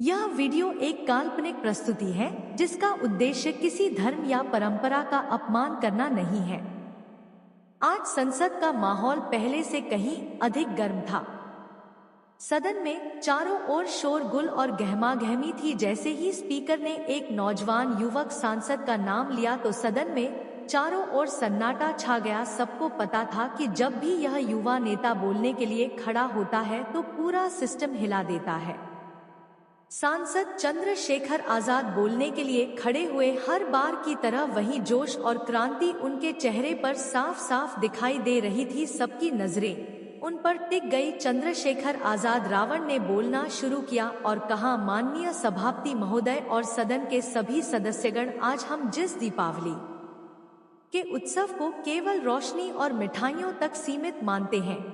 यह वीडियो एक काल्पनिक प्रस्तुति है जिसका उद्देश्य किसी धर्म या परंपरा का अपमान करना नहीं है। आज संसद का माहौल पहले से कहीं अधिक गर्म था। सदन में चारों ओर शोरगुल और गहमागहमी थी। जैसे ही स्पीकर ने एक नौजवान युवक सांसद का नाम लिया तो सदन में चारों ओर सन्नाटा छा गया। सबको पता था कि जब भी यह युवा नेता बोलने के लिए खड़ा होता है तो पूरा सिस्टम हिला देता है। सांसद चंद्रशेखर आजाद बोलने के लिए खड़े हुए। हर बार की तरह वही जोश और क्रांति उनके चेहरे पर साफ साफ दिखाई दे रही थी। सबकी नजरें उन पर टिक गई। चंद्रशेखर आजाद रावण ने बोलना शुरू किया और कहा, माननीय सभापति महोदय और सदन के सभी सदस्यगण, आज हम जिस दीपावली के उत्सव को केवल रोशनी और मिठाइयों तक सीमित मानते हैं,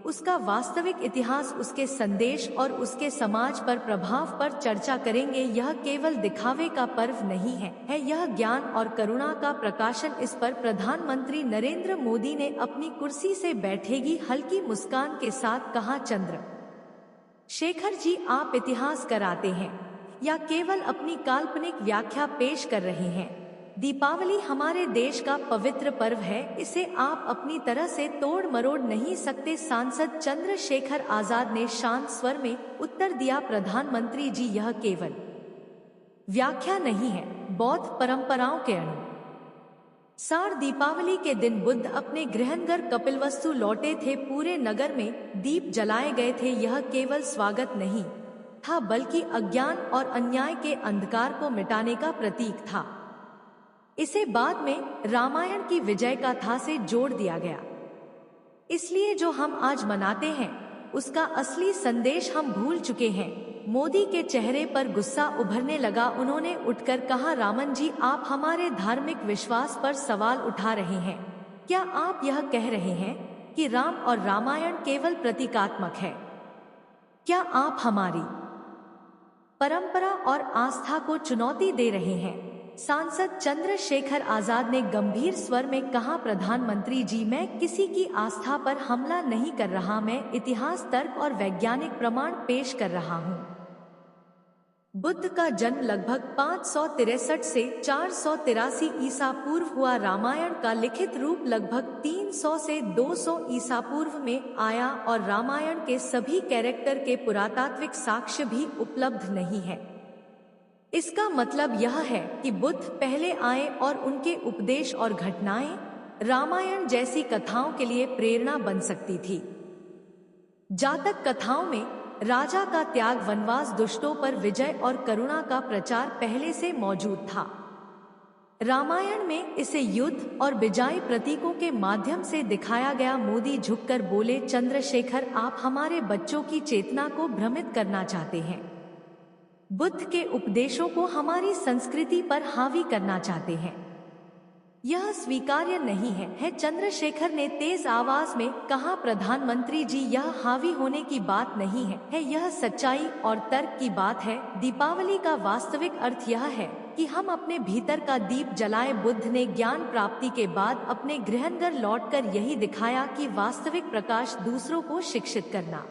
उसका वास्तविक इतिहास, उसके संदेश और उसके समाज पर प्रभाव पर चर्चा करेंगे। यह केवल दिखावे का पर्व नहीं है यह ज्ञान और करुणा का प्रकाशन। इस पर प्रधानमंत्री नरेंद्र मोदी ने अपनी कुर्सी से बैठेगी हल्की मुस्कान के साथ कहा, चंद्र शेखर जी, आप इतिहास कराते हैं या केवल अपनी काल्पनिक व्याख्या पेश कर रहे हैं? दीपावली हमारे देश का पवित्र पर्व है, इसे आप अपनी तरह से तोड़ मरोड़ नहीं सकते। सांसद चंद्रशेखर आजाद ने शांत स्वर में उत्तर दिया, प्रधानमंत्री जी, यह केवल व्याख्या नहीं है, बौद्ध परंपराओं के अनुसार दीपावली के दिन बुद्ध अपने गृहनगर कपिलवस्तु लौटे थे। पूरे नगर में दीप जलाए गए थे। यह केवल स्वागत नहीं था बल्कि अज्ञान और अन्याय के अंधकार को मिटाने का प्रतीक था। इसे बाद में रामायण की विजय गाथा से जोड़ दिया गया। इसलिए जो हम आज मनाते हैं उसका असली संदेश हम भूल चुके हैं। मोदी के चेहरे पर गुस्सा उभरने लगा। उन्होंने उठकर कहा, रामन जी, आप हमारे धार्मिक विश्वास पर सवाल उठा रहे हैं। क्या आप यह कह रहे हैं कि राम और रामायण केवल प्रतीकात्मक है? क्या आप हमारी परंपरा और आस्था को चुनौती दे रहे हैं? सांसद चंद्रशेखर आजाद ने गंभीर स्वर में कहा, प्रधानमंत्री जी, मैं किसी की आस्था पर हमला नहीं कर रहा, मैं इतिहास, तर्क और वैज्ञानिक प्रमाण पेश कर रहा हूँ। बुद्ध का जन्म लगभग 563 से 483 ईसा पूर्व हुआ। रामायण का लिखित रूप लगभग 300 से 200 ईसा पूर्व में आया और रामायण के सभी कैरेक्टर के पुरातात्विक साक्ष्य भी उपलब्ध नहीं है। इसका मतलब यह है कि बुद्ध पहले आए और उनके उपदेश और घटनाएं रामायण जैसी कथाओं के लिए प्रेरणा बन सकती थी। जातक कथाओं में राजा का त्याग, वनवास, दुष्टों पर विजय और करुणा का प्रचार पहले से मौजूद था। रामायण में इसे युद्ध और विजयी प्रतीकों के माध्यम से दिखाया गया। मोदी झुककर बोले, चंद्रशेखर, आप हमारे बच्चों की चेतना को भ्रमित करना चाहते हैं। बुद्ध के उपदेशों को हमारी संस्कृति पर हावी करना चाहते हैं। यह स्वीकार्य नहीं है। चंद्रशेखर ने तेज आवाज में कहा, प्रधानमंत्री जी, यह हावी होने की बात नहीं है यह सच्चाई और तर्क की बात है। दीपावली का वास्तविक अर्थ यह है कि हम अपने भीतर का दीप जलाएं। बुद्ध ने ज्ञान प्राप्ति के बाद अपने गृहनगर लौटकर यही दिखाया कि वास्तविक प्रकाश दूसरों को शिक्षित करना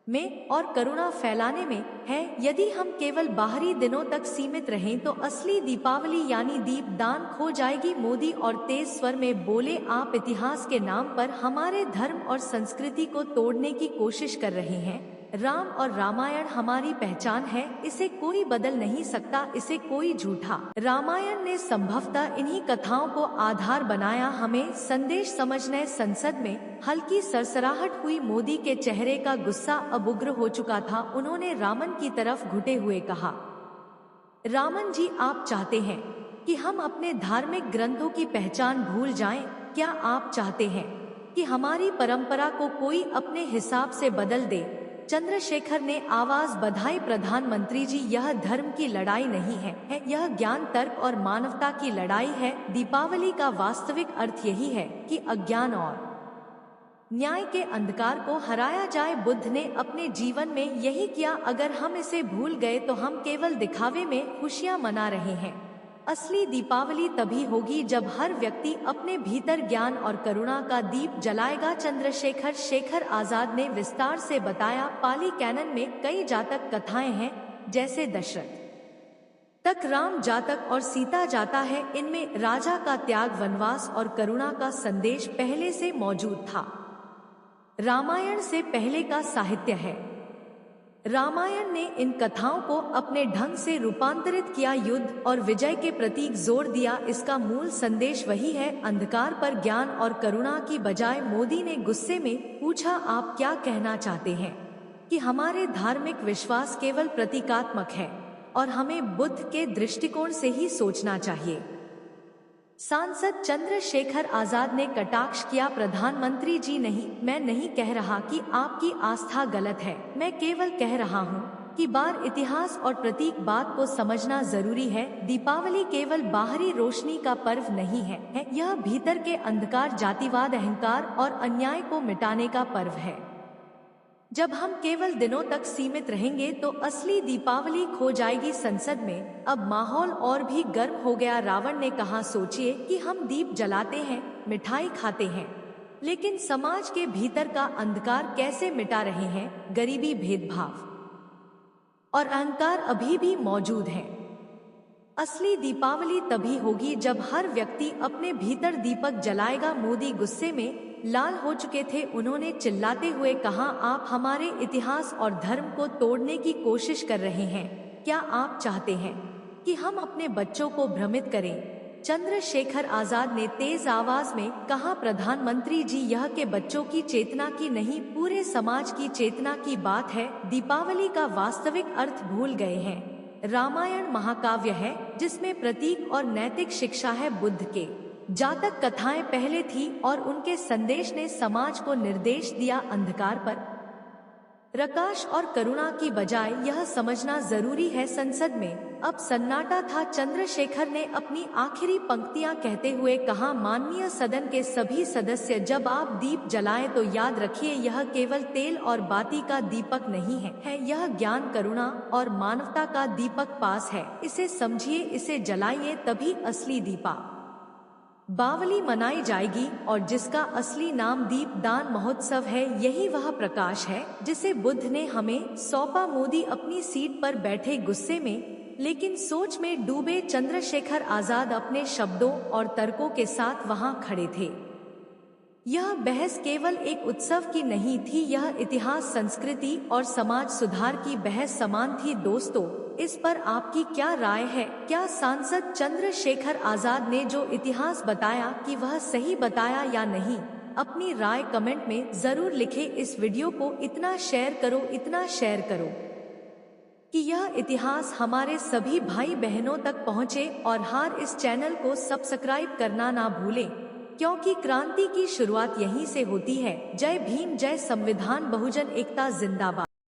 में और करुणा फैलाने में है। यदि हम केवल बाहरी दिनों तक सीमित रहें तो असली दीपावली यानी दीप दान खो जाएगी। मोदी और तेज स्वर में बोले, आप इतिहास के नाम पर हमारे धर्म और संस्कृति को तोड़ने की कोशिश कर रहे हैं। राम और रामायण हमारी पहचान है, इसे कोई बदल नहीं सकता, इसे कोई झूठा रामायण ने संभवतः इन्हीं कथाओं को आधार बनाया। हमें संदेश समझने। संसद में हल्की सरसराहट हुई। मोदी के चेहरे का गुस्सा अब उग्र हो चुका था। उन्होंने रामन की तरफ घुटे हुए कहा, रामन जी, आप चाहते हैं कि हम अपने धार्मिक ग्रंथों की पहचान भूल जाएं? क्या आप चाहते हैं कि हमारी परंपरा को कोई अपने हिसाब से बदल दे? चंद्रशेखर ने आवाज बढ़ाई, प्रधानमंत्री जी, यह धर्म की लड़ाई नहीं है यह ज्ञान, तर्क और मानवता की लड़ाई है। दीपावली का वास्तविक अर्थ यही है कि अज्ञान और न्याय के अंधकार को हराया जाए। बुद्ध ने अपने जीवन में यही किया। अगर हम इसे भूल गए तो हम केवल दिखावे में खुशियां मना रहे हैं। असली दीपावली तभी होगी जब हर व्यक्ति अपने भीतर ज्ञान और करुणा का दीप जलाएगा। चंद्रशेखर आजाद ने विस्तार से बताया, पाली कैनन में कई जातक कथाएं हैं जैसे दशरथ तक राम जातक और सीता जाता है, इनमें राजा का त्याग, वनवास और करुणा का संदेश पहले से मौजूद था। रामायण से पहले का साहित्य है। रामायण ने इन कथाओं को अपने ढंग से रूपांतरित किया, युद्ध और विजय के प्रतीक जोर दिया। इसका मूल संदेश वही है, अंधकार पर ज्ञान और करुणा की बजाय। मोदी ने गुस्से में पूछा, आप क्या कहना चाहते हैं कि हमारे धार्मिक विश्वास केवल प्रतीकात्मक है और हमें बुद्ध के दृष्टिकोण से ही सोचना चाहिए। सांसद चंद्रशेखर आजाद ने कटाक्ष किया, प्रधानमंत्री जी नहीं, मैं नहीं कह रहा कि आपकी आस्था गलत है, मैं केवल कह रहा हूँ कि बार इतिहास और प्रतीक बात को समझना जरूरी है। दीपावली केवल बाहरी रोशनी का पर्व नहीं है, यह भीतर के अंधकार, जातिवाद, अहंकार और अन्याय को मिटाने का पर्व है। जब हम केवल दिनों तक सीमित रहेंगे तो असली दीपावली खो जाएगी। संसद में अब माहौल और भी गर्म हो गया। रावण ने कहा, सोचिए कि हम दीप जलाते हैं, मिठाई खाते हैं, लेकिन समाज के भीतर का अंधकार कैसे मिटा रहे हैं। गरीबी, भेदभाव और अहंकार अभी भी मौजूद है। असली दीपावली तभी होगी जब हर व्यक्ति अपने भीतर दीपक जलाएगा। मोदी गुस्से में लाल हो चुके थे। उन्होंने चिल्लाते हुए कहा, आप हमारे इतिहास और धर्म को तोड़ने की कोशिश कर रहे हैं। क्या आप चाहते हैं कि हम अपने बच्चों को भ्रमित करें? चंद्रशेखर आजाद ने तेज आवाज में कहा, प्रधानमंत्री जी, यह के बच्चों की चेतना की नहीं, पूरे समाज की चेतना की बात है। दीपावली का वास्तविक अर्थ भूल गए हैं। रामायण महाकाव्य है जिसमें प्रतीक और नैतिक शिक्षा है। बुद्ध के जातक कथाएं पहले थी और उनके संदेश ने समाज को निर्देश दिया, अंधकार पर प्रकाश और करुणा की बजाय। यह समझना जरूरी है। संसद में अब सन्नाटा था। चंद्रशेखर ने अपनी आखिरी पंक्तियां कहते हुए कहा, माननीय सदन के सभी सदस्य, जब आप दीप जलाएं तो याद रखिए, यह केवल तेल और बाती का दीपक नहीं है, यह ज्ञान, करुणा और मानवता का दीपक पास है। इसे समझिए, इसे जलाइए, तभी असली दीपावली मनाई जाएगी। और जिसका असली नाम दीपदान महोत्सव है, यही वह प्रकाश है जिसे बुद्ध ने हमें सौंपा। मोदी अपनी सीट पर बैठे, गुस्से में लेकिन सोच में डूबे। चंद्रशेखर आजाद अपने शब्दों और तर्कों के साथ वहां खड़े थे। यह बहस केवल एक उत्सव की नहीं थी, यह इतिहास, संस्कृति और समाज सुधार की बहस समान थी। दोस्तों, इस पर आपकी क्या राय है? क्या सांसद चंद्रशेखर आजाद ने जो इतिहास बताया कि वह सही बताया या नहीं? अपनी राय कमेंट में जरूर लिखें। इस वीडियो को इतना शेयर करो कि यह इतिहास हमारे सभी भाई बहनों तक पहुंचे। और इस चैनल को सब्सक्राइब करना ना भूलें, क्योंकि क्रांति की शुरुआत यहीं से होती है। जय भीम, जय संविधान, बहुजन एकता जिंदाबाद।